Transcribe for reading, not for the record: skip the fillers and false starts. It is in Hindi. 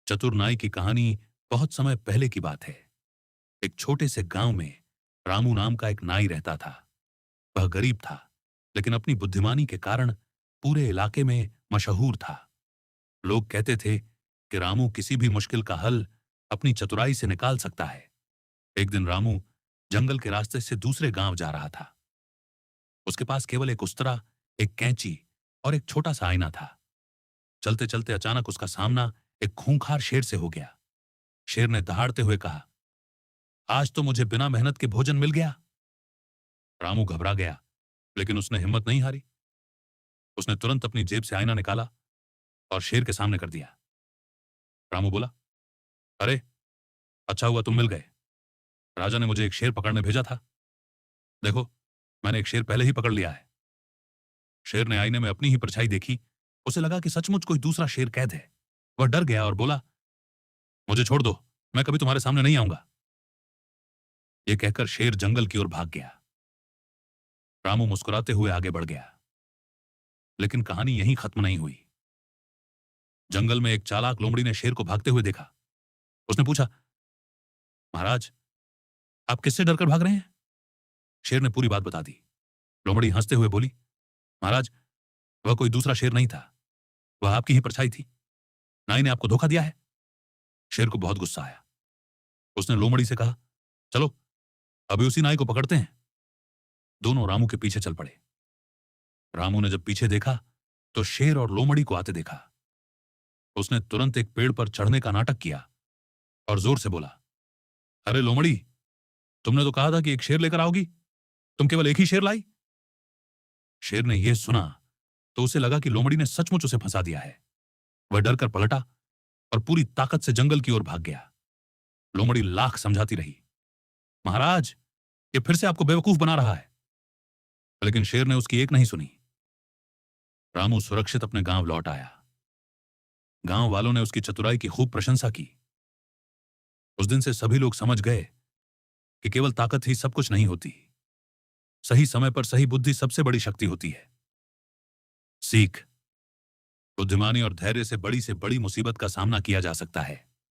चतुर नाई की कहानी बहुत समय पहले की बात है। एक छोटे से गांव में रामू नाम का एक नाई रहता था। वह गरीब था, लेकिन अपनी बुद्धिमानी के कारण पूरे इलाके में मशहूर था। लोग कहते थे कि रामू किसी भी मुश्किल का हल अपनी चतुराई से निकाल सकता है। एक दिन रामू जंगल के रास्ते से दूसरे गांव जा रहा था। उसके पास केवल एक उस्तरा, एक कैंची और एक छोटा सा आईना था। चलते चलते अचानक उसका सामना एक खूंखार शेर से हो गया। शेर ने दहाड़ते हुए कहा, आज तो मुझे बिना मेहनत के भोजन मिल गया। रामू घबरा गया, लेकिन उसने हिम्मत नहीं हारी। उसने तुरंत अपनी जेब से आईना निकाला और शेर के सामने कर दिया। रामू बोला, अरे, अच्छा हुआ तुम मिल गए। राजा ने मुझे एक शेर पकड़ने भेजा था। देखो, मैंने एक शेर पहले ही पकड़ लिया है। शेर ने आईने में अपनी ही परछाई देखी। उसे लगा कि सचमुच कोई दूसरा शेर कैद है। वह डर गया और बोला, मुझे छोड़ दो, मैं कभी तुम्हारे सामने नहीं आऊंगा। यह कहकर शेर जंगल की ओर भाग गया। रामू मुस्कुराते हुए आगे बढ़ गया। लेकिन कहानी यहीं खत्म नहीं हुई। जंगल में एक चालाक लोमड़ी ने शेर को भागते हुए देखा। उसने पूछा, महाराज, आप किससे डरकर भाग रहे हैं? शेर ने पूरी बात बता दी। लोमड़ी हंसते हुए बोली, महाराज, वह कोई दूसरा शेर नहीं था, वह आपकी ही परछाई थी। नाई ने आपको धोखा दिया है। शेर को बहुत गुस्सा आया। उसने लोमड़ी से कहा, चलो अभी उसी नाई को पकड़ते हैं। दोनों रामू के पीछे चल पड़े। रामू ने जब पीछे देखा तो शेर और लोमड़ी को आते देखा। उसने तुरंत एक पेड़ पर चढ़ने का नाटक किया और जोर से बोला, अरे लोमड़ी, तुमने तो कहा था कि एक शेर लेकर आओगी, तुम केवल एक ही शेर लाई। शेर ने यह सुना तो उसे लगा कि लोमड़ी ने सचमुच उसे फंसा दिया है। वह डरकर पलटा और पूरी ताकत से जंगल की ओर भाग गया। लोमड़ी लाख समझाती रही, महाराज, ये फिर से आपको बेवकूफ बना रहा है। लेकिन शेर ने उसकी एक नहीं सुनी। रामू सुरक्षित अपने गांव लौट आया। गांव वालों ने उसकी चतुराई की खूब प्रशंसा की। उस दिन से सभी लोग समझ गए कि केवल ताकत ही सब कुछ नहीं होती, सही समय पर सही बुद्धि सबसे बड़ी शक्ति होती है। सीख, बुद्धिमानी और धैर्य से बड़ी मुसीबत का सामना किया जा सकता है।